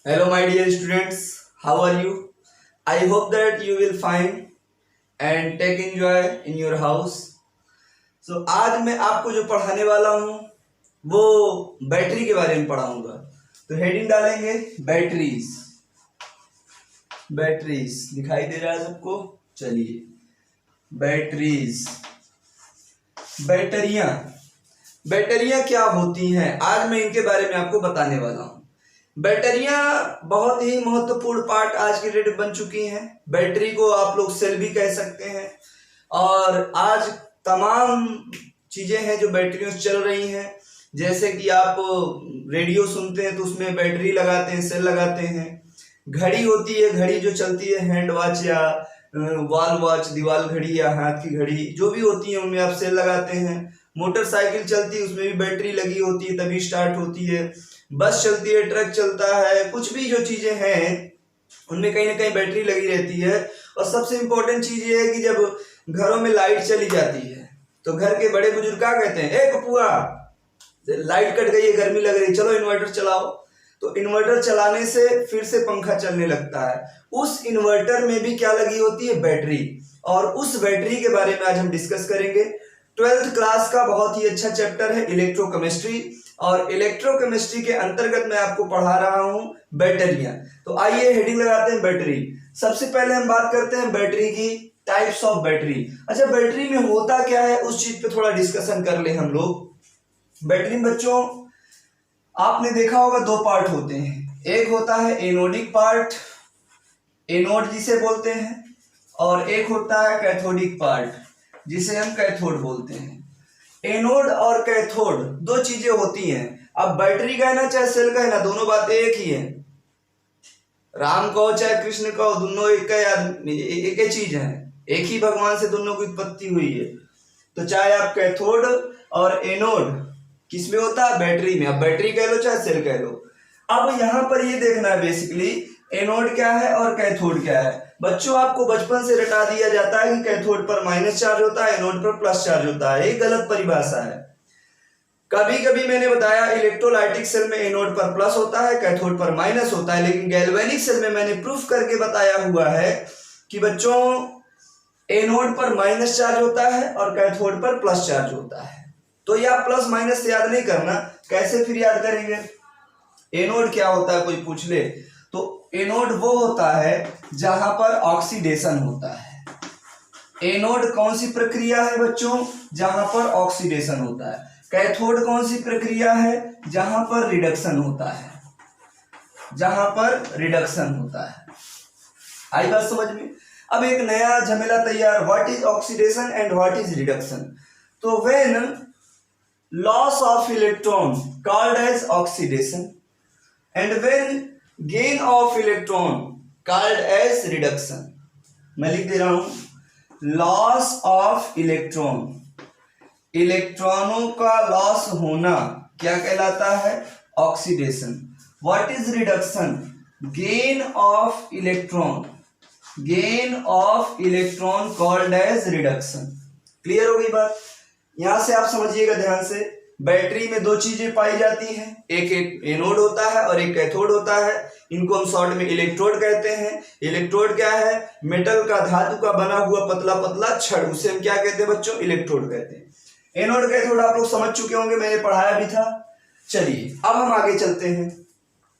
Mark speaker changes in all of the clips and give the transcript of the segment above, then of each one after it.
Speaker 1: Hello, my dear students. How are you? I hope that you will find and take enjoy in your house. So आज मैं आपको जो पढ़ाने वाला हूँ वो बैटरी के बारे में पढ़ाऊंगा। तो हेडिंग डालेंगे बैटरीज। बैटरीज दिखाई दे रहा है सबको? चलिए, बैटरीज। बैटरियां बैटरियां क्या होती हैं, आज मैं इनके बारे में आपको बताने वाला हूँ। बैटरियां बहुत ही महत्वपूर्ण पार्ट आज की डेट में बन चुकी हैं। बैटरी को आप लोग सेल भी कह सकते हैं। और आज तमाम चीजें हैं जो बैटरियों से चल रही हैं। जैसे कि आप रेडियो सुनते हैं तो उसमें बैटरी लगाते हैं, सेल लगाते हैं। घड़ी होती है, घड़ी जो चलती है, हैंड वॉच या वॉल वॉच, दीवार घड़ी या हाथ की घड़ी जो भी होती है उनमें आप सेल लगाते हैं। मोटरसाइकिल चलती है उसमें भी बैटरी लगी होती है तभी स्टार्ट होती है। बस चलती है, ट्रक चलता है, कुछ भी जो चीजें हैं उनमें कहीं ना कहीं बैटरी लगी रहती है। और सबसे इंपॉर्टेंट चीज ये है कि जब घरों में लाइट चली जाती है तो घर के बड़े बुजुर्ग क्या कहते हैं, ए पपुआ लाइट कट गई है, गर्मी लग रही, चलो इन्वर्टर चलाओ। तो इन्वर्टर चलाने से फिर से पंखा चलने लगता है। उस इन्वर्टर में भी क्या लगी होती है, बैटरी। और उस बैटरी के बारे में आज हम डिस्कस करेंगे। 12th क्लास का बहुत ही अच्छा चैप्टर है इलेक्ट्रोकेमिस्ट्री, और इलेक्ट्रोकेमिस्ट्री के अंतर्गत मैं आपको पढ़ा रहा हूं बैटरियां। तो आइए हेडिंग लगाते हैं बैटरी। सबसे पहले हम बात करते हैं बैटरी की टाइप्स ऑफ बैटरी। अच्छा, बैटरी में होता क्या है उस चीज पे थोड़ा डिस्कशन कर ले हम लोग। बैटरी में बच्चों आपने देखा होगा दो पार्ट होते हैं। एक होता है एनोडिक पार्ट, एनोड जिसे बोलते हैं, और एक होता है कैथोडिक पार्ट जिसे हम कैथोड बोलते हैं। एनोड और कैथोड दो चीजें होती हैं। अब बैटरी कहना चाहे सेल कहना, दोनों बातें एक ही है। राम कहो चाहे कृष्ण कहो, दोनों एक ही चीज है, एक ही भगवान से दोनों की उत्पत्ति हुई है। तो चाहे आप कैथोड और एनोड किसमें होता है, बैटरी में। अब बैटरी कह लो चाहे सेल कह लो। अब यहां पर ये देखना है बेसिकली एनोड क्या है और कैथोड क्या है। बच्चों आपको बचपन से रटा दिया जाता है कि कैथोड पर माइनस चार्ज होता है, एनोड पर प्लस चार्ज होता है। ये गलत परिभाषा है। कभी कभी मैंने बताया इलेक्ट्रोलाइटिक सेल में एनोड पर प्लस होता है, कैथोड पर माइनस होता है, लेकिन गैल्वेनिक सेल में मैंने प्रूफ करके बताया हुआ है कि बच्चों एनोड पर माइनस चार्ज होता है और कैथोड पर प्लस चार्ज होता है। तो ये आप प्लस माइनस से याद नहीं करना, कैसे फिर याद करेंगे। एनोड क्या होता है कोई पूछ ले तो एनोड वो होता है जहां पर ऑक्सीडेशन होता है। एनोड कौन सी प्रक्रिया है बच्चों, जहां पर ऑक्सीडेशन होता है। कैथोड कौन सी प्रक्रिया है, जहां पर रिडक्शन होता है, जहां पर रिडक्शन होता है। आई बात समझ में। अब एक नया झमेला तैयार, what is oxidation and what is reduction. तो when loss of electron called as oxidation and when gain of electron called as reduction। मैं लिख दे रहा हूं, लॉस ऑफ इलेक्ट्रॉन, इलेक्ट्रॉनों का लॉस होना क्या कहलाता है, oxidation. What is reduction, gain of electron, gain of electron called as reduction. Clear हो गई बात। यहां से आप समझिएगा ध्यान से। बैटरी में दो चीजें पाई जाती हैं, एक एनोड होता है और एक कैथोड होता है। इनको हम शॉर्ट में इलेक्ट्रोड कहते हैं। इलेक्ट्रोड क्या है, मेटल का, धातु का बना हुआ पतला पतला छड़, उसे हम क्या कहते हैं बच्चों, इलेक्ट्रोड कहते हैं। एनोड कैथोड आप लोग समझ चुके होंगे, मैंने पढ़ाया भी था। चलिए अब हम आगे चलते हैं।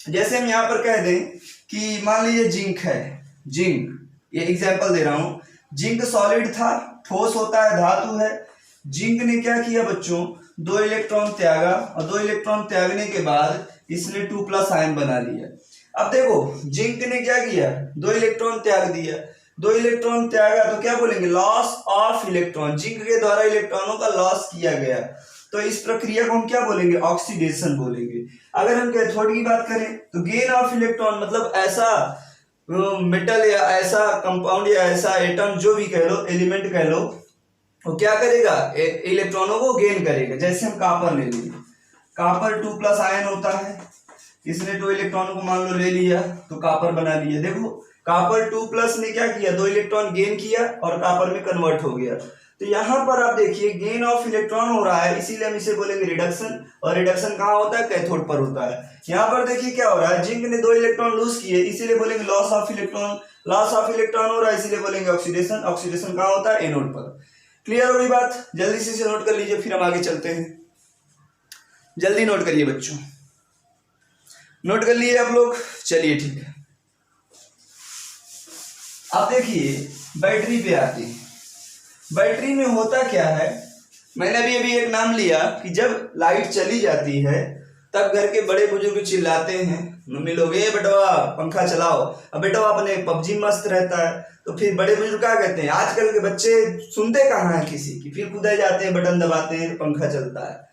Speaker 1: जैसे हम यहाँ पर कह दें कि मान लीजिए जिंक है, जिंक, ये एग्जाम्पल दे रहा हूं। जिंक सॉलिड था, ठोस होता है, धातु है। जिंक ने क्या किया बच्चों, दो इलेक्ट्रॉन त्यागा, और दो इलेक्ट्रॉन त्यागने के बाद इसने 2+ आयन बना लिया। अब देखो जिंक ने क्या किया, दो इलेक्ट्रॉन त्याग दिया। दो इलेक्ट्रॉन त्यागा तो क्या बोलेंगे, लॉस ऑफ इलेक्ट्रॉन। जिंक के द्वारा इलेक्ट्रॉनों का लॉस किया गया, तो इस प्रक्रिया को हम क्या बोलेंगे, ऑक्सीडेशन बोलेंगे। अगर हम कैथोड की बात करें तो गेन ऑफ इलेक्ट्रॉन, मतलब ऐसा मेटल या ऐसा कंपाउंड या ऐसा एटम जो भी कह लो, एलिमेंट कह लो, वो क्या करेगा, इलेक्ट्रॉनों को गेन करेगा। जैसे हम कापर ले लिए, कापर 2+ आयन होता है, इसने 2 इलेक्ट्रॉनों को मान लो ले लिया तो कापर बना लिया। देखो कापर 2+ ने क्या किया, 2 इलेक्ट्रॉन गेन किया और कापर में कन्वर्ट हो गया। तो यहाँ पर आप देखिए गेन ऑफ इलेक्ट्रॉन हो रहा है, इसीलिए हम इसे बोलेंगे रिडक्शन। और रिडक्शन कहाँ होता है? कैथोड पर होता है। यहाँ पर देखिए क्या हो रहा है, जिंक ने 2 इलेक्ट्रॉन लूज किए, इसीलिए बोलेंगे loss of electron. Loss of electron हो रहा है, इसीलिए बोलेंगे ऑक्सीडेशन। ऑक्सीडेशन कहाँ होता है? एनोड पर। क्लियर होगी बात? जल्दी से इसे नोट कर लीजिए, फिर हम आगे चलते हैं। जल्दी नोट करिए बच्चों, नोट कर लिए आप लोग? चलिए ठीक है। अब देखिए बैटरी पे आते हैं। बैटरी में होता क्या है, मैंने अभी एक नाम लिया कि जब लाइट चली जाती है तब घर के बड़े बुजुर्ग चिल्लाते हैं, मम्मी लोग ए बेटवा पंखा चलाओ। अब बेटवा अपने पबजी मस्त रहता है, तो फिर बड़े बुजुर्ग क्या कहते हैं? आजकल के बच्चे सुनते कहाँ हैं किसी की, फिर कूदे जाते हैं, बटन दबाते हैं, पंखा चलता है।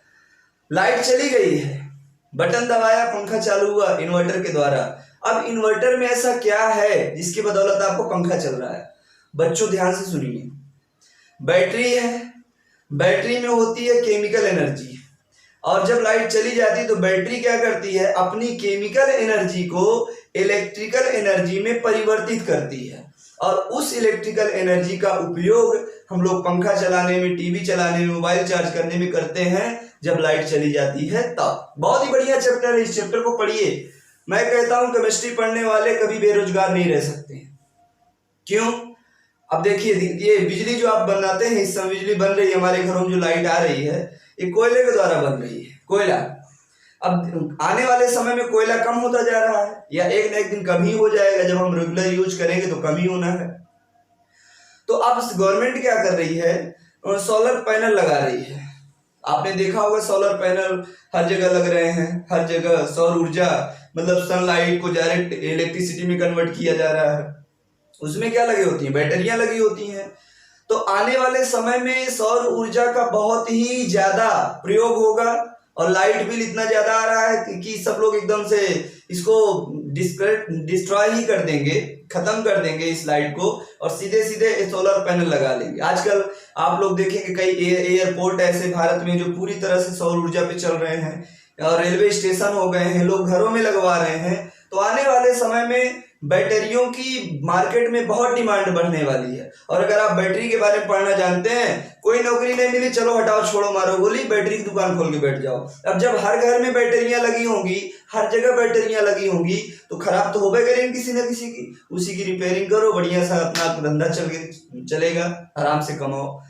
Speaker 1: लाइट चली गई है, बटन दबाया, पंखा चालू हुआ इन्वर्टर के द्वारा। अब इन्वर्टर में ऐसा क्या है जिसकी बदौलत आपको पंखा चल रहा है? बच्चों ध्यान से सुनिए, बैटरी है, बैटरी में होती है केमिकल एनर्जी, और जब लाइट चली जाती है तो बैटरी क्या करती है? अपनी केमिकल एनर्जी को इलेक्ट्रिकल एनर्जी में परिवर्तित करती है, और उस इलेक्ट्रिकल एनर्जी का उपयोग हम लोग पंखा चलाने में, टीवी चलाने में, मोबाइल चार्ज करने में करते हैं जब लाइट चली जाती है तब। बहुत ही बढ़िया चैप्टर है, इस चैप्टर को पढ़िए। मैं कहता हूं केमिस्ट्री पढ़ने वाले कभी बेरोजगार नहीं रह सकते। क्यों? अब देखिए, ये बिजली जो आप बनाते हैं, इस समय बिजली बन रही है हमारे घरों में, जो लाइट आ रही है ये कोयले के द्वारा बन रही है, कोयला। अब आने वाले समय में कोयला कम होता जा रहा है, या एक न एक दिन कम ही हो जाएगा। जब हम रेगुलर यूज करेंगे तो कम ही होना है। तो अब गवर्नमेंट क्या कर रही है? सोलर पैनल लगा रही है। आपने देखा होगा सोलर पैनल हर जगह लग रहे हैं, हर जगह सौर ऊर्जा, मतलब सनलाइट को डायरेक्ट इलेक्ट्रिसिटी में कन्वर्ट किया जा रहा है। उसमें क्या लगी होती है? बैटरियां लगी होती हैं। तो आने वाले समय में सौर ऊर्जा का बहुत ही ज्यादा प्रयोग होगा, और लाइट बिल इतना ज्यादा आ रहा है कि सब लोग एकदम से इसको डिस्ट्रॉय ही कर देंगे, खत्म कर देंगे इस लाइट को, और सीधे सीधे सोलर पैनल लगा लेंगे। आजकल आप लोग देखेंगे कई एयरपोर्ट ऐसे भारत में जो पूरी तरह से सौर ऊर्जा पे चल रहे हैं, और रेलवे स्टेशन हो गए हैं, लोग घरों में लगवा रहे हैं। तो आने वाले समय में बैटरियों की मार्केट में बहुत डिमांड बढ़ने वाली है। और अगर आप बैटरी के बारे में पढ़ना जानते हैं, कोई नौकरी नहीं मिली, चलो हटाओ छोड़ो मारो गोली, बैटरी की दुकान खोल के बैठ जाओ। अब जब हर घर में बैटरियां लगी होंगी, हर जगह बैटरियां लगी होंगी, तो खराब तो होबे करेंगे किसी न किसी की, उसी की रिपेयरिंग करो, बढ़िया सा अपना धंधा चलेगा, आराम से कमाओ।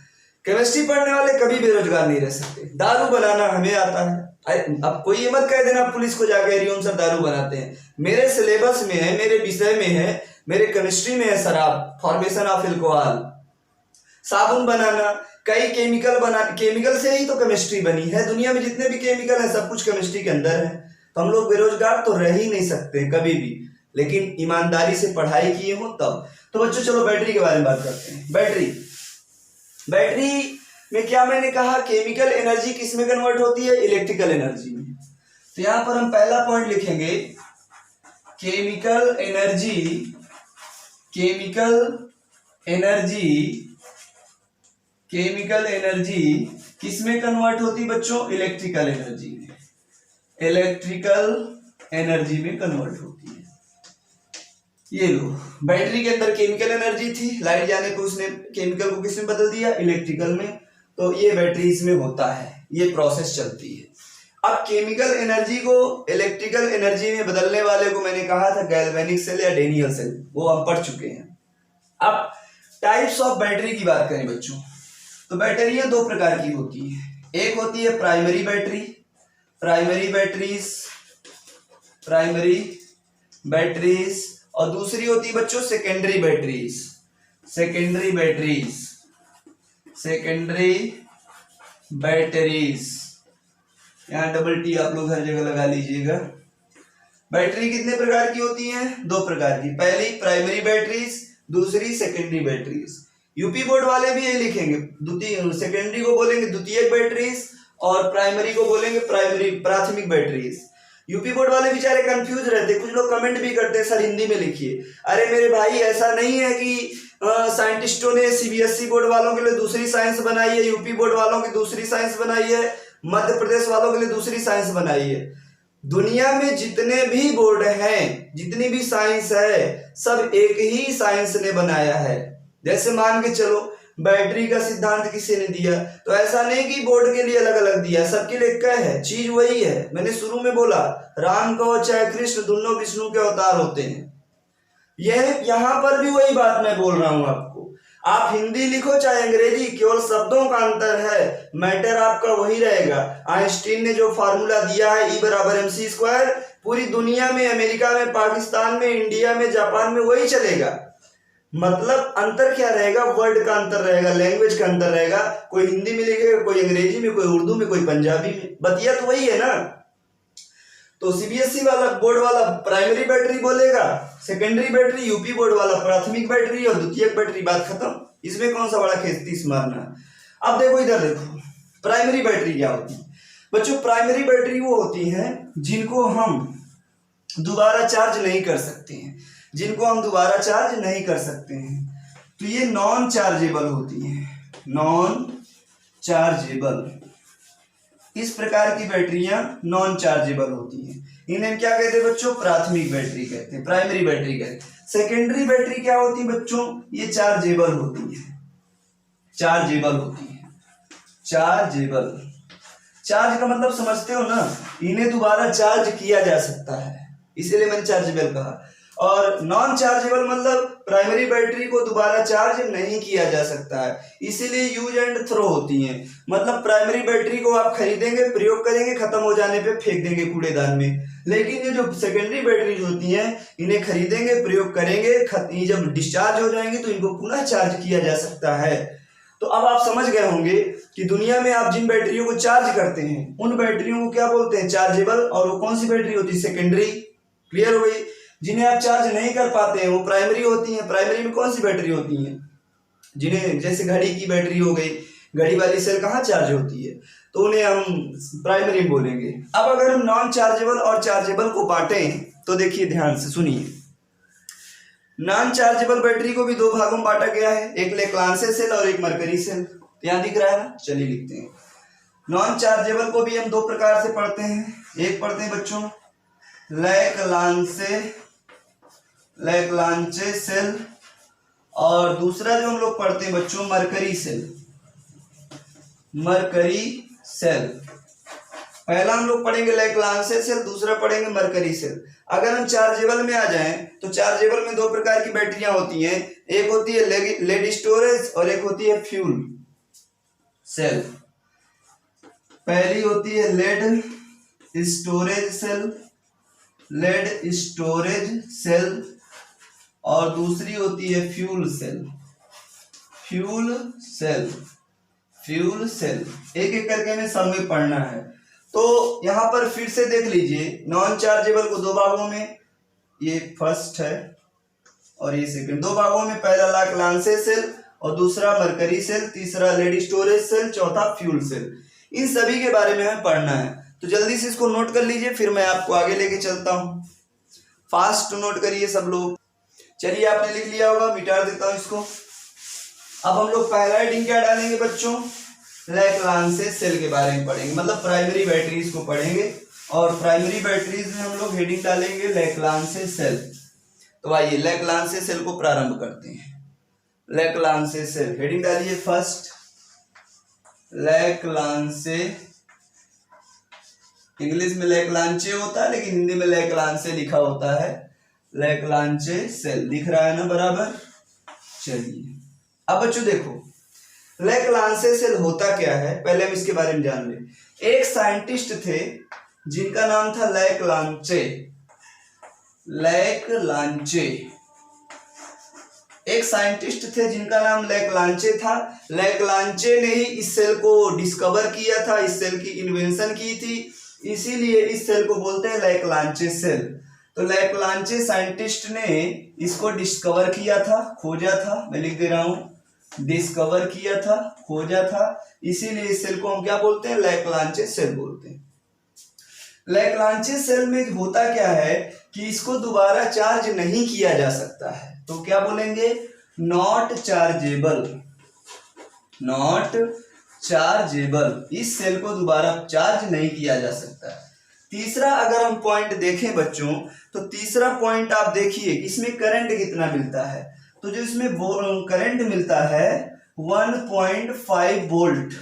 Speaker 1: केमिस्ट्री पढ़ने वाले कभी बेरोजगार नहीं रह सकते। दारू बनाना हमें आता है। अब कोई ये मत कह देना पुलिस को जाके हरिओम सर दारू बनाते हैं। मेरे सिलेबस में है, मेरे विषय में है, मेरे केमिस्ट्री में है शराब, फॉर्मेशन ऑफ अल्कोहल, साबुन बनाना, कई केमिकल से ही तो केमिस्ट्री बनी है। दुनिया में जितने भी केमिकल है सब कुछ केमिस्ट्री के अंदर है। तो हम लोग बेरोजगार तो रह ही नहीं सकते कभी भी, लेकिन ईमानदारी से पढ़ाई किए हो तब। तो बच्चों चलो बैटरी के बारे में बात करते हैं। बैटरी में क्या मैंने कहा? केमिकल एनर्जी किस में कन्वर्ट होती है? इलेक्ट्रिकल एनर्जी में। तो यहां पर हम पहला पॉइंट लिखेंगे, केमिकल एनर्जी किस में कन्वर्ट होती है बच्चों? इलेक्ट्रिकल एनर्जी में। इलेक्ट्रिकल एनर्जी में कन्वर्ट होती है। ये लो, बैटरी के अंदर केमिकल एनर्जी थी, लाइट जाने को उसने केमिकल को किसमें बदल दिया? इलेक्ट्रिकल में। तो ये बैटरी इसमें होता है, ये प्रोसेस चलती है। अब केमिकल एनर्जी को इलेक्ट्रिकल एनर्जी में बदलने वाले को मैंने कहा था गैल्वेनिक सेल या डेनियल सेल, वो हम पढ़ चुके हैं। अब टाइप्स ऑफ बैटरी की बात करें बच्चों, तो बैटरियां 2 प्रकार की होती हैं। एक होती है प्राइमरी बैटरीज, और दूसरी होती है बच्चों सेकेंडरी बैटरीज। यहाँ डबल टी आप लोग हर जगह लगा लीजिएगा। बैटरी कितने प्रकार की होती हैं? 2 प्रकार की। पहली प्राइमरी बैटरीज, दूसरी सेकेंडरी बैटरीज। यूपी बोर्ड वाले भी यही लिखेंगे, सेकेंडरी को बोलेंगे द्वितीयक बैटरीज, और प्राइमरी को बोलेंगे प्राथमिक बैटरीज। यूपी बोर्ड वाले बेचारे कंफ्यूज रहते, कुछ लोग कमेंट भी करते हैं सर हिंदी में लिखिए। अरे मेरे भाई, ऐसा नहीं है कि साइंटिस्टों ने सीबीएसई बोर्ड वालों के लिए दूसरी साइंस बनाई है, यूपी बोर्ड वालों की दूसरी साइंस बनाई है, मध्य प्रदेश वालों के लिए दूसरी साइंस बनाई है। दुनिया में जितने भी बोर्ड हैं, जितनी भी साइंस है, सब एक ही साइंस ने बनाया है। जैसे मान के चलो बैटरी का सिद्धांत किसी ने दिया। तो ऐसा नहीं कि बोर्ड के लिए अलग अलग दिया, सबके लिए क्या है, चीज वही है। मैंने शुरू में बोला राम कहो चाहे कृष्ण, दोनों विष्णु के अवतार होते हैं। यह यहां पर भी वही बात मैं बोल रहा हूं आपको। आप हिंदी लिखो चाहे अंग्रेजी, केवल शब्दों का अंतर है, मैटर आपका वही रहेगा। आइंस्टीन ने जो फार्मूला दिया है E = mc², पूरी दुनिया में, अमेरिका में, पाकिस्तान में, इंडिया में, जापान में वही चलेगा। मतलब अंतर क्या रहेगा, वर्ड का अंतर रहेगा, लैंग्वेज का अंतर रहेगा। कोई हिंदी में लिखेगा, कोई अंग्रेजी में, कोई उर्दू में, कोई पंजाबी में, बतिया तो वही है ना। तो सीबीएसई वाला बोर्ड वाला प्राइमरी बैटरी बोलेगा, सेकेंडरी बैटरी यूपी बोर्ड वाला प्राथमिक बैटरी और द्वितीयक बैटरी, बात खत्म। इसमें कौन सा बड़ा खेतीस मारना। अब देखो इधर देखो, प्राइमरी बैटरी क्या होती है बच्चों। प्राइमरी बैटरी वो होती है जिनको हम दोबारा चार्ज नहीं कर सकते हैं, जिनको हम दोबारा चार्ज नहीं कर सकते हैं। तो ये नॉन चार्जेबल होती है, नॉन चार्जेबल। इस प्रकार की बैटरियां नॉन चार्जेबल होती हैं। इन्हें क्या कहते हैं बच्चों, प्राथमिक बैटरी कहते हैं, प्राइमरी बैटरी कहते हैं। सेकेंडरी बैटरी क्या होती है बच्चों, ये चार्जेबल होती है, चार्जेबल होती है, चार्जेबल। चार्ज का मतलब समझते हो ना, इन्हें दोबारा चार्ज किया जा सकता है, इसीलिए मैंने चार्जेबल कहा। और नॉन चार्जेबल मतलब प्राइमरी बैटरी को दोबारा चार्ज नहीं किया जा सकता है, इसीलिए यूज एंड थ्रो होती हैं। मतलब प्राइमरी बैटरी को आप खरीदेंगे, प्रयोग करेंगे, खत्म हो जाने पे फेंक देंगे कूड़ेदान में। लेकिन ये जो सेकेंडरी बैटरीज होती हैं, इन्हें खरीदेंगे, प्रयोग करेंगे, जब डिस्चार्ज हो जाएंगे तो इनको पुनः चार्ज किया जा सकता है। तो अब आप समझ गए होंगे कि दुनिया में आप जिन बैटरियों को चार्ज करते हैं उन बैटरियों को क्या बोलते हैं, चार्जेबल। और वो कौन सी बैटरी होती है, सेकेंडरी। क्लियर हो गई। जिन्हें आप चार्ज नहीं कर पाते हैं वो प्राइमरी होती हैं। प्राइमरी में कौन सी बैटरी होती हैं, जिन्हें, जैसे घड़ी की बैटरी हो गई, घड़ी वाली सेल कहाँ चार्ज होती है, तो उन्हें हम प्राइमरी बोलेंगे। अब अगर हम नॉन चार्जेबल और चार्जेबल को बांटें तो देखिए ध्यान से सुनिए। नॉन चार्जेबल बैटरी को भी दो भागों में बांटा गया है, एक लेक्लांसे सेल और एक मरकरी सेल। यहाँ दिख रहा है ना, चलिए लिखते हैं। नॉन चार्जेबल को भी हम दो प्रकार से पढ़ते हैं। एक पढ़ते हैं बच्चों लेक्लांचे सेल, और दूसरा जो हम लोग पढ़ते हैं बच्चों मरकरी सेल, मरकरी सेल। पहला हम लोग पढ़ेंगे लेक्लांसे सेल, दूसरा पढ़ेंगे मरकरी सेल। अगर हम चार्जेबल में आ जाएं तो चार्जेबल में दो प्रकार की बैटरियां होती हैं, एक होती है लेड स्टोरेज और एक होती है फ्यूल सेल। पहली होती है lead storage cell, lead storage cell, और दूसरी होती है fuel cell, fuel cell, fuel cell. एक एक करके हमें सब में पढ़ना है। तो यहां पर फिर से देख लीजिए, नॉन चार्जेबल को दो भागों में, ये फर्स्ट है और ये सेकंड, दो भागों में, पहला लेक्लांसे सेल और दूसरा मरकरी सेल, तीसरा लेड स्टोरेज सेल, चौथा फ्यूल सेल। इन सभी के बारे में हमें पढ़ना है। तो जल्दी से इसको नोट कर लीजिए, फिर मैं आपको आगे लेके चलता हूं। फास्ट नोट करिए सब लोग। चलिए आपने लिख लिया होगा, मिटा देता हूं इसको। अब हम लोग पहला हेडिंग क्या डालेंगे बच्चों, लेक्लांसे सेल के बारे में पढ़ेंगे, मतलब प्राइमरी बैटरीज को पढ़ेंगे। और प्राइमरी बैटरीज में हम लोग हेडिंग डालेंगे लेक्लांसे सेल। तो आइए लेक्लांसे सेल को प्रारंभ करते हैं। लेक्लांसे सेल हेडिंग डालिए फर्स्ट, लेक्लांसे। इंग्लिश में लेक्लांचे होता है लेकिन हिंदी में लेक्लांसे लिखा होता है। लेक्लांचे सेल दिख रहा है ना बराबर। चलिए अब बच्चों देखो, लेक्लांसे सेल होता क्या है, पहले हम इसके बारे में जान ले। एक साइंटिस्ट थे जिनका नाम था लेक्लांचे, लेक्लांचे। एक साइंटिस्ट थे जिनका नाम लेक्लांचे था। लेक्लांचे ने ही इस सेल को डिस्कवर किया था, इस सेल की इन्वेंशन की थी, इसीलिए इस सेल को बोलते हैं लेक्लांचे सेल। तो लेक्लांचे साइंटिस्ट ने इसको डिस्कवर किया था, खोजा था, मैं लिख दे रहा हूं, डिस्कवर किया था, खोजा था, इसीलिए इस सेल को हम क्या बोलते हैं, लेक्लांचे सेल बोलते हैं। लेक्लांचे सेल में होता क्या है कि इसको दोबारा चार्ज नहीं किया जा सकता है, तो क्या बोलेंगे, नॉट चार्जेबल, नॉट चार्जेबल। इस सेल को दोबारा चार्ज नहीं किया जा सकता है। तीसरा अगर हम पॉइंट देखें बच्चों, तो तीसरा पॉइंट आप देखिए इसमें करंट कितना मिलता है। तो जो इसमें करंट मिलता है 1.5 वोल्ट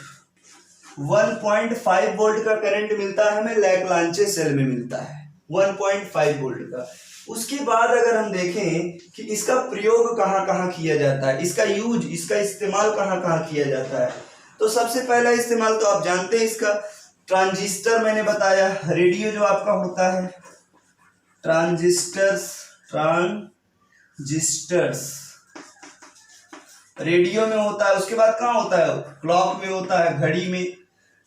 Speaker 1: 1.5 वोल्ट का करंट मिलता है हमें लैग्रांजे सेल में मिलता है 1.5 वोल्ट का। उसके बाद अगर हम देखें कि इसका प्रयोग कहाँ कहाँ किया जाता है, इसका यूज, इसका इस्तेमाल कहाँ कहाँ किया जाता है, तो सबसे पहला इस्तेमाल तो आप जानते हैं इसका, ट्रांजिस्टर मैंने बताया, रेडियो जो आपका होता है, ट्रांजिस्टर्स रेडियो में होता है। उसके बाद कहाँ होता है, क्लॉक में होता है, घड़ी में,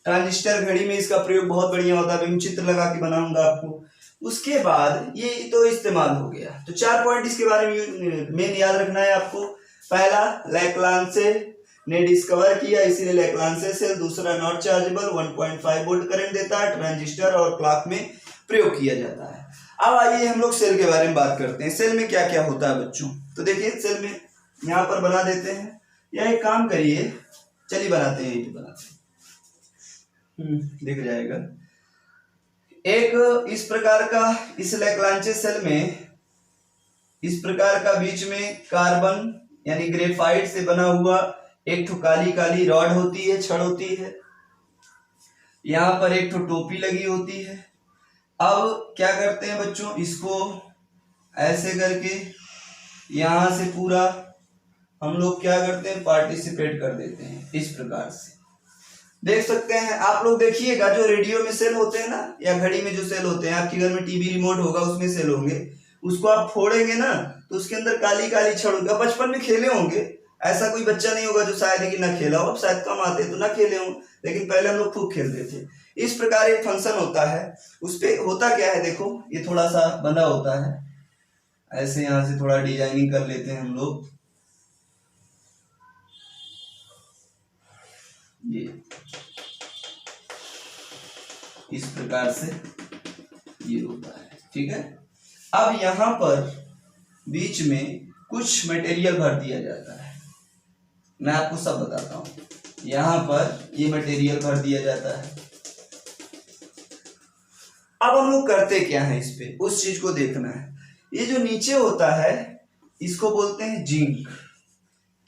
Speaker 1: ट्रांजिस्टर घड़ी में इसका प्रयोग बहुत बढ़िया होता है, मैं चित्र लगा के बनाऊंगा आपको। उसके बाद ये तो इस्तेमाल हो गया, तो 4 पॉइंट इसके बारे में मेन याद रखना है आपको। पहला, लैग्रांजे ने डिस्कवर किया, इसीलिए लैग्रांजे सेल। दूसरा, नॉट चार्जेबल, 1.5 वोल्ट करंट देता है, ट्रांजिस्टर और क्लॉक में प्रयोग किया जाता है। अब आइए हम लोग सेल के बारे में बात करते हैं। सेल में क्या क्या होता है बच्चों, तो देखिए सेल में यहाँ पर बना देते हैं, या एक काम करिए, चलिए बनाते हैं, ये बनाते हैं, दिख जाएगा। एक इस प्रकार का, इस लैग्रांजे सेल में इस प्रकार का बीच में कार्बन यानी ग्रेफाइट से बना हुआ एक ठो काली काली रॉड होती है, छड़ होती है, यहाँ पर एक ठो टोपी लगी होती है। अब क्या करते हैं बच्चों, इसको ऐसे करके यहां से पूरा हम लोग क्या करते हैं, पार्टिसिपेट कर देते हैं, इस प्रकार से देख सकते हैं आप लोग। देखिएगा जो रेडियो में सेल होते हैं ना, या घड़ी में जो सेल होते हैं, आपके घर में टीवी रिमोट होगा उसमें सेल होंगे, उसको आप फोड़ेंगे ना तो उसके अंदर काली काली छड़ होगा। बचपन में खेले होंगे, ऐसा कोई बच्चा नहीं होगा जो शायद है कि ना खेला हो, अब शायद कम आते तो ना खेले हों, लेकिन पहले हम लोग खूब खेलते थे। इस प्रकार एक फंक्शन होता है, उस पे होता क्या है, देखो ये थोड़ा सा बंधा होता है, ऐसे यहां से थोड़ा डिजाइनिंग कर लेते हैं हम लोग, ये इस प्रकार से ये होता है, ठीक है। अब यहां पर बीच में कुछ मटेरियल भर दिया जाता है, मैं आपको सब बताता हूं। यहां पर ये मटेरियल भर दिया जाता है। अब हम लोग करते क्या है, इस पे उस चीज को देखना है। ये जो नीचे होता है इसको बोलते हैं जिंक।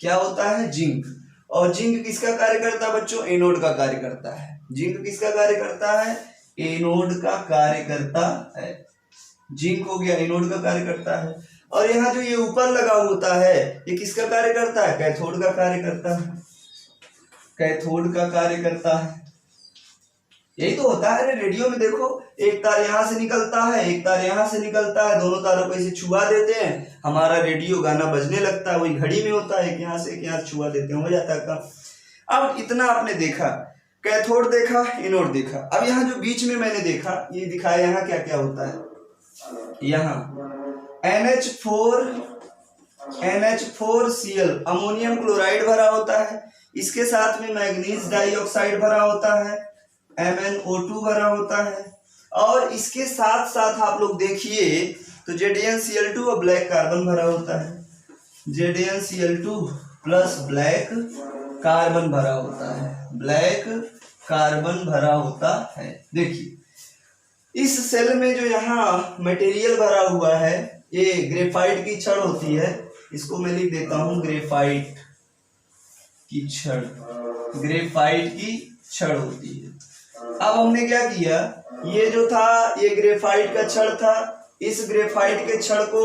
Speaker 1: क्या होता है, जिंक। और जिंक किसका कार्य करता है बच्चों, एनोड का कार्य करता है। जिंक किसका कार्य करता है, एनोड का कार्य करता है। जिंक हो गया, एनोड का कार्य करता है। और यहाँ जो ये ऊपर लगा होता है ये किसका कार्य करता है, कैथोड का कार्य करता है, कैथोड का कार्य करता है। यही तो होता है रेडियो में, देखो एक तार यहाँ से निकलता है, एक तार यहाँ से निकलता है, दोनों तारों को ऐसे छुआ देते हैं, हमारा रेडियो गाना बजने लगता है। वही घड़ी में होता है, एक यहाँ से एक यहाँ छुआ देते हैं, हो जाता है काम। अब इतना आपने देखा, कैथोड देखा, एनोड देखा। अब यहाँ जो बीच में मैंने देखा, ये दिखाया यहाँ क्या क्या होता है। यहाँ NH4Cl अमोनियम क्लोराइड भरा होता है, इसके साथ में मैग्नीज डाइऑक्साइड भरा होता है, MnO2 भरा होता है, और इसके साथ साथ आप लोग देखिए तो ZnCl2 और ब्लैक कार्बन भरा होता है। ZnCl2 प्लस ब्लैक कार्बन भरा होता है, ब्लैक कार्बन भरा होता है। देखिए इस सेल में जो यहाँ मटेरियल भरा हुआ है ये ग्रेफाइट की छड़ होती है, इसको मैं लिख देता हूं ग्रेफाइट की छड़, ग्रेफाइट की छड़ होती है। अब हमने क्या किया, ये जो था ये ग्रेफाइट का छड़ था, इस ग्रेफाइट के छड़ को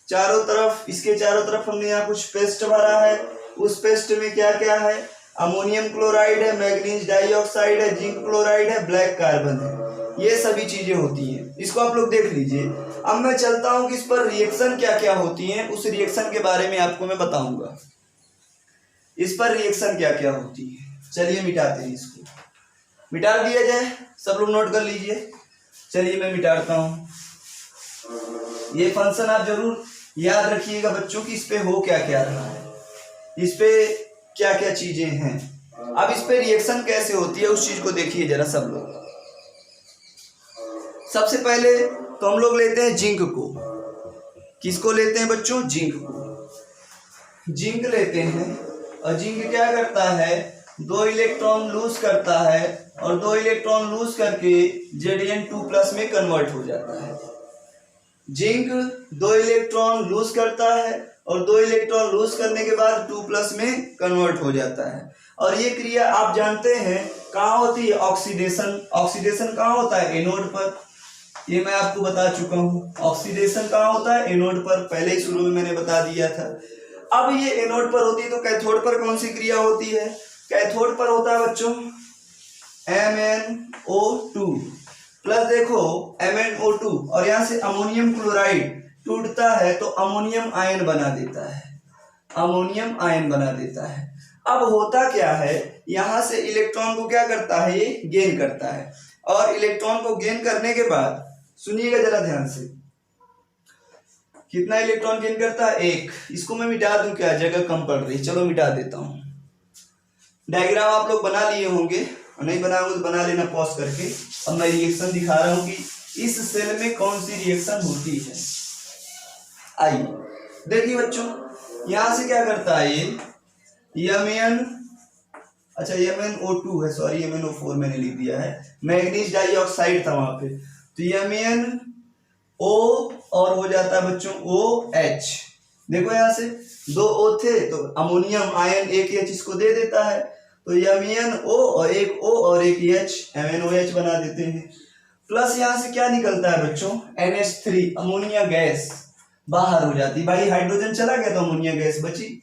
Speaker 1: चारों तरफ, इसके चारों तरफ हमने यहाँ कुछ पेस्ट भरा है। उस पेस्ट में क्या क्या है, अमोनियम क्लोराइड है, मैग्नीज डाइऑक्साइड है, जिंक क्लोराइड है, ब्लैक कार्बन है, ये सभी चीजें होती हैं। इसको आप लोग देख लीजिए। अब मैं चलता हूं कि इस पर रिएक्शन क्या क्या होती हैं, उस रिएक्शन के बारे में आपको मैं बताऊंगा। इस पर रिएक्शन क्या क्या होती है, चलिए मिटाते हैं, इसको मिटा दिया जाए, सब लोग नोट कर लीजिए। चलिए मैं मिटाता हूं। ये फंक्शन आप जरूर याद रखिएगा बच्चों की, इस पे हो क्या क्या रहा है, इस पे क्या क्या चीजें हैं। अब इस पे रिएक्शन कैसे होती है उस चीज को देखिए जरा सब लोग। सबसे पहले तो हम लोग लेते हैं जिंक को। किसको लेते हैं बच्चों, जिंक को। जिंक लेते हैं और जिंक क्या करता है, 2 इलेक्ट्रॉन लूज करता है और 2 इलेक्ट्रॉन लूज करके Zn2+ में कन्वर्ट हो जाता है। जिंक 2 इलेक्ट्रॉन लूज करता है और 2 इलेक्ट्रॉन लूज करने के बाद 2+ में कन्वर्ट हो जाता है। और ये क्रिया आप जानते हैं कहाँ होती है, ऑक्सीडेशन। ऑक्सीडेशन कहाँ होता है, एनोड पर। ये मैं आपको बता चुका हूँ। ऑक्सीडेशन कहाँ होता है, एनोड पर, पहले ही शुरू में मैंने बता दिया था। अब ये एनोड पर होती है तो कैथोड पर कौन सी क्रिया होती है, कैथोड पर होता है बच्चों MnO2 प्लस, देखो MnO2 और यहाँ से अमोनियम क्लोराइड टूटता है तो अमोनियम आयन बना देता है, अमोनियम आयन बना देता है। अब होता क्या है, यहां से इलेक्ट्रॉन को क्या करता है, ये गेन करता है। और इलेक्ट्रॉन को गेन करने के बाद सुनिएगा जरा ध्यान से, कितना इलेक्ट्रॉन गेन करता है, 1। इसको मैं मिटा दूं क्या, जगह कम पड़ रही, चलो मिटा देता हूं। डायग्राम आप लोग बना लिए होंगे, और नहीं बनाए होंगे तो बना लेना पॉज करके। अब मैं रिएक्शन दिखा रहा हूं कि इस सेल में कौन सी रिएक्शन होती है। आइए देखिए बच्चों, यहां से क्या करता है ये MnO2 है, सॉरी MnO4 मैंने लिख दिया है, मैग्नीज डाइऑक्साइड था वहां पे, तो MnO और हो जाता है बच्चों OH। देखो यहां से 2 O थे तो अमोनियम आयन एक H इसको दे देता है, तो MnO और एक O और एक H MnOH बना देते हैं। प्लस यहां से क्या निकलता है बच्चों, NH3 अमोनिया गैस बाहर हो जाती है। भाई हाइड्रोजन चला गया तो अमोनिया गैस बची।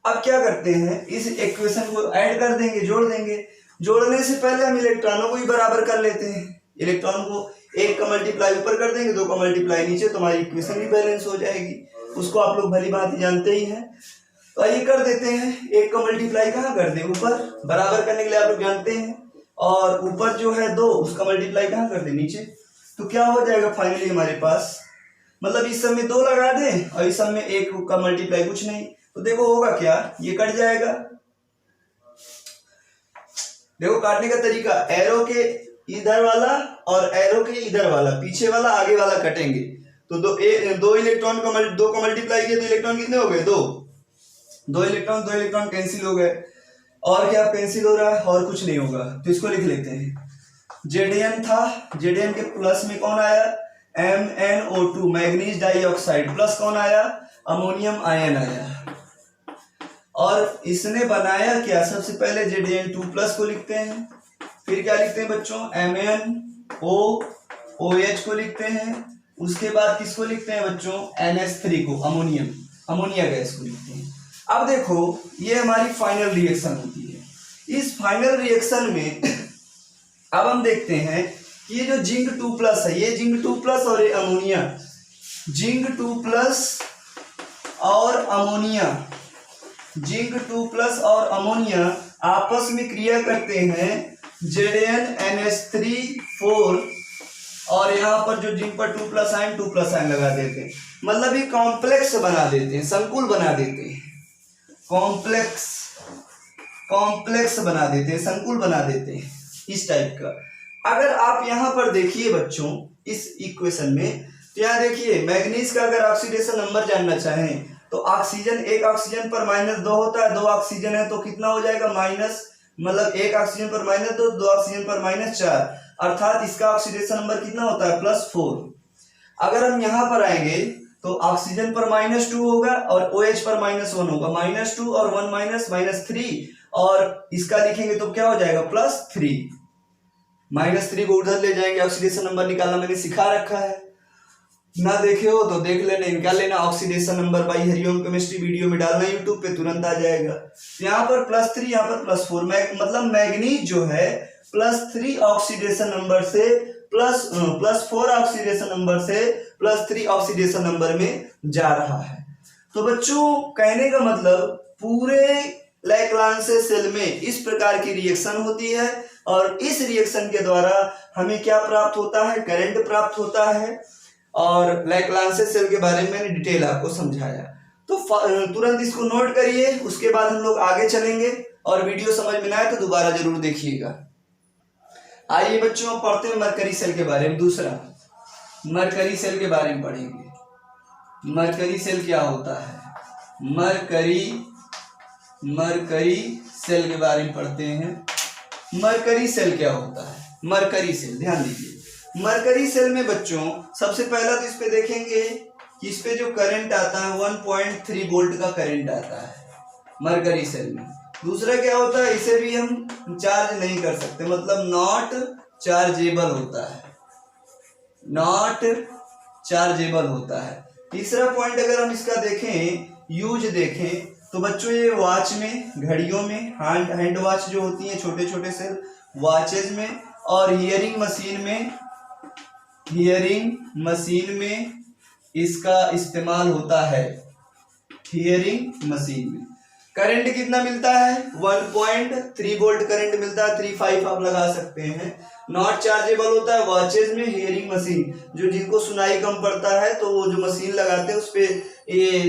Speaker 1: अब क्या करते हैं, इस इक्वेशन को ऐड कर देंगे, जोड़ देंगे। जोड़ने से पहले हम इलेक्ट्रॉनों को भी बराबर कर लेते हैं। इलेक्ट्रॉन को 1 का मल्टीप्लाई ऊपर कर देंगे, 2 का मल्टीप्लाई नीचे, तो हमारी इक्वेशन भी बैलेंस हो जाएगी। उसको आप लोग भली भांति जानते ही हैं। तो आइए कर देते हैं, 1 का मल्टीप्लाई कहाँ कर दे, ऊपर, बराबर करने के लिए आप लोग जानते हैं। और ऊपर जो है 2, उसका मल्टीप्लाई कहाँ कर दे, नीचे। तो क्या हो जाएगा फाइनली हमारे पास, मतलब इस सब में 2 लगा दें और इस सब में 1 का मल्टीप्लाई कुछ नहीं, तो देखो होगा क्या, ये कट जाएगा। देखो काटने का तरीका, एरो के इधर वाला और एरो के इधर वाला, पीछे वाला आगे वाला कटेंगे। तो 2 इलेक्ट्रॉन का 2 का मल्टीप्लाई किया तो इलेक्ट्रॉन कितने हो गए, 2 इलेक्ट्रॉन कैंसिल हो गए। और क्या कैंसिल हो रहा है, और कुछ नहीं होगा, तो इसको लिख लेते हैं। Zn था, Zn के प्लस में कौन आया, MnO2 मैग्नीज डाइऑक्साइड, प्लस कौन आया, अमोनियम आयन आया। और इसने बनाया क्या, सबसे पहले Zn2+ को लिखते हैं, फिर क्या लिखते हैं बच्चों, MnOOH को लिखते हैं, उसके बाद किसको लिखते हैं बच्चों, NH3 को, अमोनिया गैस को लिखते हैं। अब देखो ये हमारी फाइनल रिएक्शन होती है। इस फाइनल रिएक्शन में अब हम देखते हैं कि ये जो जिंक 2+ है, ये जिंक 2+ और ये अमोनिया, जिंक 2+ और अमोनिया, जिंक 2+ और अमोनिया आपस में क्रिया करते हैं ZnNH3 और यहाँ पर जो जिंक पर 2+ आयन लगा देते हैं, मतलब ये कॉम्प्लेक्स बना देते हैं, संकुल बना देते हैं, कॉम्प्लेक्स बना देते हैं, संकुल बना देते हैं, इस टाइप का। अगर आप यहाँ पर देखिए बच्चों इस इक्वेशन में, तो यहाँ देखिए मैग्नीज का अगर ऑक्सीडेशन नंबर जानना चाहें तो ऑक्सीजन, एक ऑक्सीजन पर -2 होता है, 2 ऑक्सीजन है तो कितना हो जाएगा, माइनस, मतलब 1 ऑक्सीजन पर -2, 2 ऑक्सीजन पर -4, अर्थात इसका ऑक्सीडेशन नंबर कितना होता है, +4। अगर हम यहाँ पर आएंगे तो ऑक्सीजन पर -2 होगा और OH पर -1 होगा, -2 और 1 -3, और इसका लिखेंगे तो क्या हो जाएगा, +3। -3 को उधर ले जाएंगे, ऑक्सीडेशन नंबर निकालना मैंने सिखा रखा है, ना देखे हो तो देख लेना, निकाल लेना oxidation number by Hariom chemistry, video में डालना यूट्यूब पे, तुरंत आ जाएगा। यहाँ पर +3, यहाँ पर +4, मतलब मैग्नीज जो है +3 ऑक्सीडेशन नंबर से +4 ऑक्सीडेशन नंबर से +3 ऑक्सीडेशन नंबर में जा रहा है। तो बच्चों कहने का मतलब पूरे लैक्लांसे सेल में इस प्रकार की रिएक्शन होती है, और इस रिएक्शन के द्वारा हमें क्या प्राप्त होता है, करंट प्राप्त होता है। और लैक्लांसे सेल के बारे में मैंने डिटेल आपको समझाया, तो तुरंत इसको नोट करिए, उसके बाद हम लोग आगे चलेंगे, और वीडियो समझ में ना आए तो दोबारा जरूर देखिएगा। आइए बच्चों पढ़ते हैं मरकरी सेल के बारे में। दूसरा मरकरी सेल के बारे में पढ़ेंगे। मरकरी सेल क्या होता है, मरकरी सेल के बारे में पढ़ते हैं। मरकरी सेल क्या होता है, मरकरी सेल ध्यान दीजिए। मरकरी सेल में बच्चों सबसे पहला तो इस पे देखेंगे कि इस पे जो करंट आता है 1.3 वोल्ट का करंट आता है मरकरी सेल में। दूसरा क्या होता है, इसे भी हम चार्ज नहीं कर सकते, मतलब नॉट चार्जेबल होता है, नॉट चार्जेबल होता है। तीसरा पॉइंट अगर हम इसका देखें, यूज देखें, तो बच्चों ये वॉच में, घड़ियों में, हैंड वॉच जो होती है छोटे छोटे सेल, वॉचेज में, और हियरिंग मशीन में इसका इस्तेमाल होता है। हियरिंग मशीन में करंट कितना मिलता है, 1.3 वोल्ट करंट मिलता है, 3.5 आप लगा सकते हैं। नॉट चार्जेबल होता है वॉचेज में, हियरिंग मशीन जो जिनको सुनाई कम पड़ता है तो वो जो मशीन लगाते हैं उस पे ये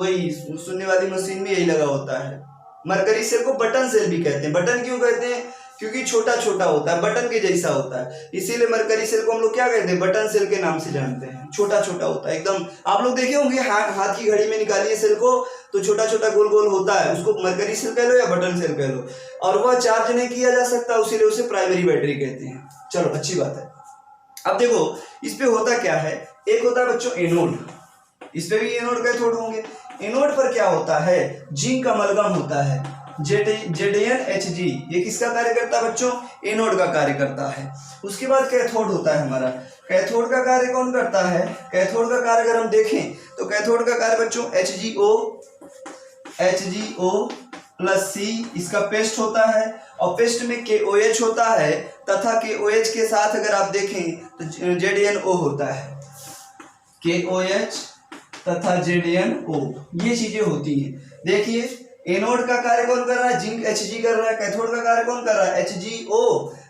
Speaker 1: वही सुनने वाली मशीन में यही लगा होता है। मरकरी सेल को बटन सेल भी कहते हैं। बटन क्यों कहते हैं, क्योंकि छोटा छोटा होता है, बटन के जैसा होता है, इसीलिए मरकरी सेल को हम लोग क्या कहते हैं, बटन सेल के नाम से जानते हैं। छोटा छोटा होता है एकदम, आप लोग देखे होंगे हाथ की घड़ी में निकालिए सेल को तो छोटा छोटा गोल गोल होता है, उसको मरकरी सेल कह लो या बटन सेल कह लो, और वह चार्ज नहीं किया जा सकता, इसीलिए उसे प्राइमरी बैटरी कहते हैं। चलो अच्छी बात है। अब देखो इस पे होता क्या है, एक होता है बच्चों एनोड, इस पे भी एनोड कैथोड होंगे। एनोड पर क्या होता है, जिंक अमलगम होता है, ZnHg, ये किसका कार्य करता है बच्चों, एनोड का कार्य करता है। उसके बाद कैथोड होता है हमारा, कैथोड का कार्य कौन करता है, कैथोड का कार्य अगर हम देखें तो कैथोड का कार्य बच्चों HgO प्लस C, इसका पेस्ट होता है, और पेस्ट में KOH होता है, तथा KOH के साथ अगर आप देखें तो ZnO होता है, KOH तथा ZnO, ये चीजें होती हैं। देखिए एनोड का कार्य कौन कर रहा है, जिंक Hg कर रहा है, कैथोड का कार्य कौन कर रहा है, HgO,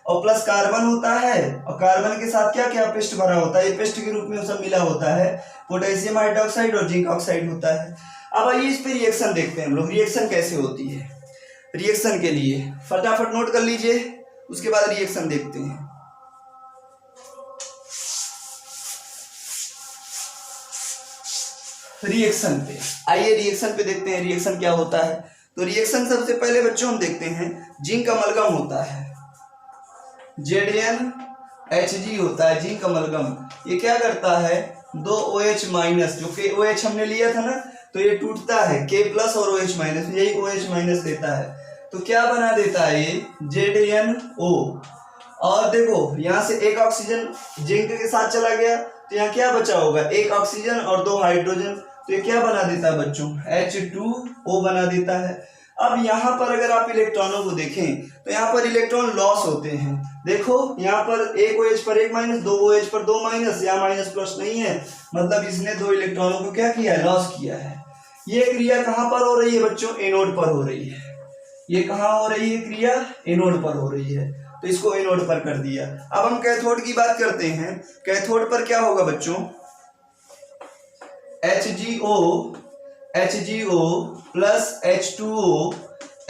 Speaker 1: और प्लस कार्बन होता है, और कार्बन के साथ क्या क्या पेस्ट भरा होता है, ये पेस्ट के रूप में सब मिला होता है, पोटेशियम हाइड्रोक्साइड और जिंक ऑक्साइड होता है। अब आइए इस पे रिएक्शन देखते हैं हम लोग, रिएक्शन कैसे होती है। रिएक्शन के लिए फटाफट नोट कर लीजिए, उसके बाद रिएक्शन देखते हैं। रिएक्शन पे आइए, रिएक्शन पे देखते हैं रिएक्शन क्या होता है। तो रिएक्शन सबसे पहले बच्चों हम देखते हैं, जिंक अमलगम होता है, ZnHg होता है, जिंक अमलगम। ये क्या करता है, 2 OH माइनस, जो KOH हमने लिया था ना, तो ये टूटता है K प्लस और OH माइनस, यही OH माइनस देता है, तो क्या बना देता है ये ZnO। और देखो यहाँ से एक ऑक्सीजन जिंक के साथ चला गया, तो यहाँ क्या बचा होगा, एक ऑक्सीजन और 2 हाइड्रोजन, तो ये क्या बना देता है बच्चों, H2O बना देता है। अब यहाँ पर अगर आप इलेक्ट्रॉनों को देखें तो यहाँ पर इलेक्ट्रॉन लॉस होते हैं। देखो यहाँ पर एक OH पर एक माइनस, 2 OH पर 2 माइनस, यहाँ माइनस प्लस नहीं है, मतलब इसने 2 इलेक्ट्रॉनों को क्या किया है, लॉस किया है। ये क्रिया कहाँ पर हो रही है बच्चों, एनोड पर हो रही है। ये कहाँ हो रही है क्रिया, एनोड पर हो रही है, तो इसको एनोड पर कर दिया। अब हम कैथोड की बात करते हैं। कैथोड पर क्या होगा बच्चों, HgO plus H2O,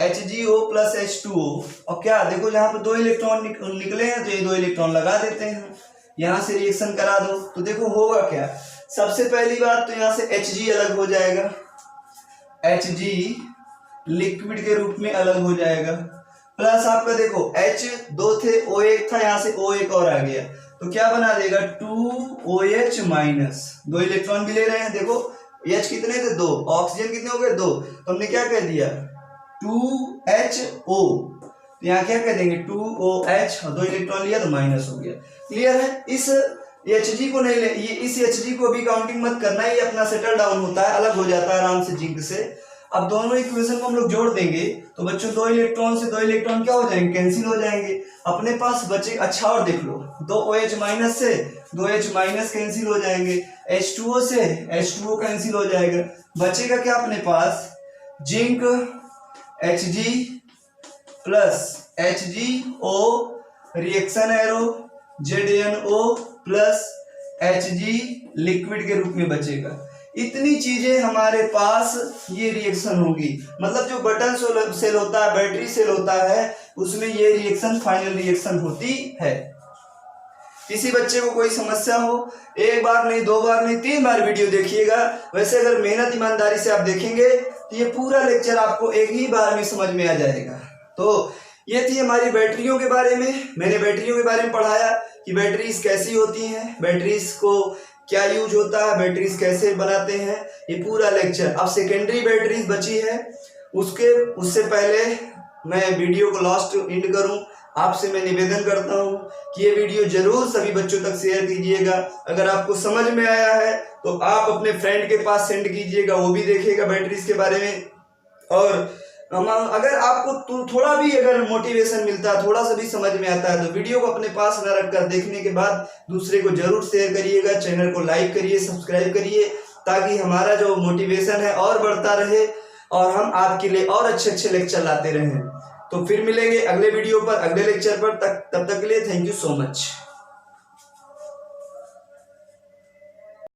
Speaker 1: HgO plus H2O, और क्या देखो यहाँ पर 2 इलेक्ट्रॉन निकले हैं, तो ये 2 इलेक्ट्रॉन लगा देते हैं, यहाँ से रिएक्शन करा दो, तो देखो होगा क्या। सबसे पहली बात तो यहाँ से Hg अलग हो जाएगा, Hg लिक्विड के रूप में अलग हो जाएगा, प्लस आपका देखो H 2 थे, O 1 था, यहाँ से O 1 और आ गया, तो क्या बना देगा 2OH माइनस, 2 इलेक्ट्रॉन भी ले रहे हैं। देखो H कितने थे, 2, ऑक्सीजन कितने हो गए, 2, तो हमने क्या कह दिया 2HO, तो यहाँ क्या कह देंगे 2OH, 2 इलेक्ट्रॉन लिया तो माइनस हो गया। क्लियर है। इस Hg को नहीं ले, ये इस Hg को भी काउंटिंग मत करना, ये अपना सेटल डाउन होता है, अलग हो जाता है आराम से जिंक से। अब दोनों इक्वेशन को हम लोग जोड़ देंगे तो बच्चों 2 इलेक्ट्रॉन से 2 इलेक्ट्रॉन क्या हो जाएंगे, कैंसिल हो जाएंगे, अपने पास बचे। अच्छा और देख लो, 2 OH माइनस से 2 H माइनस कैंसिल हो जाएंगे, H2O से H2O कैंसिल हो जाएगा, बचेगा क्या अपने पास, zinc Hg plus HgO, reaction arrow ZnO plus Hg liquid के रूप में बचेगा। इतनी चीजें हमारे पास ये रिएक्शन होगी, मतलब जो बटन सेल होता है, बैटरी सेल होता है, उसमें ये रिएक्शन फाइनल रिएक्शन होती है। किसी बच्चे को कोई समस्या हो, एक बार नहीं, 2 बार नहीं, 3 बार वीडियो देखिएगा। वैसे अगर मेहनत ईमानदारी से आप देखेंगे तो ये पूरा लेक्चर आपको एक ही बार में समझ में आ जाएगा। तो ये थी हमारी बैटरियों के बारे में। मैंने बैटरियों के बारे में पढ़ाया कि बैटरीज कैसी होती हैं, बैटरीज को क्या यूज होता है, बैटरीज कैसे बनाते हैं, ये पूरा लेक्चर। अब सेकेंडरी बैटरीज बची है, उससे पहले मैं वीडियो को लास्ट एंड करूं, आपसे मैं निवेदन करता हूं कि ये वीडियो जरूर सभी बच्चों तक शेयर कीजिएगा। अगर आपको समझ में आया है तो आप अपने फ्रेंड के पास सेंड कीजिएगा, वो भी देखेगा बैटरीज के बारे में। और अगर आपको थोड़ा भी अगर मोटिवेशन मिलता है, थोड़ा सा भी समझ में आता है, तो वीडियो को अपने पास न रखकर देखने के बाद दूसरे को जरूर शेयर करिएगा। चैनल को लाइक करिए, सब्सक्राइब करिए, ताकि हमारा जो मोटिवेशन है और बढ़ता रहे और हम आपके लिए और अच्छे अच्छे लेक्चर लाते रहें। तो फिर मिलेंगे अगले वीडियो पर, अगले लेक्चर पर। तब तक के लिए थैंक यू सो मच।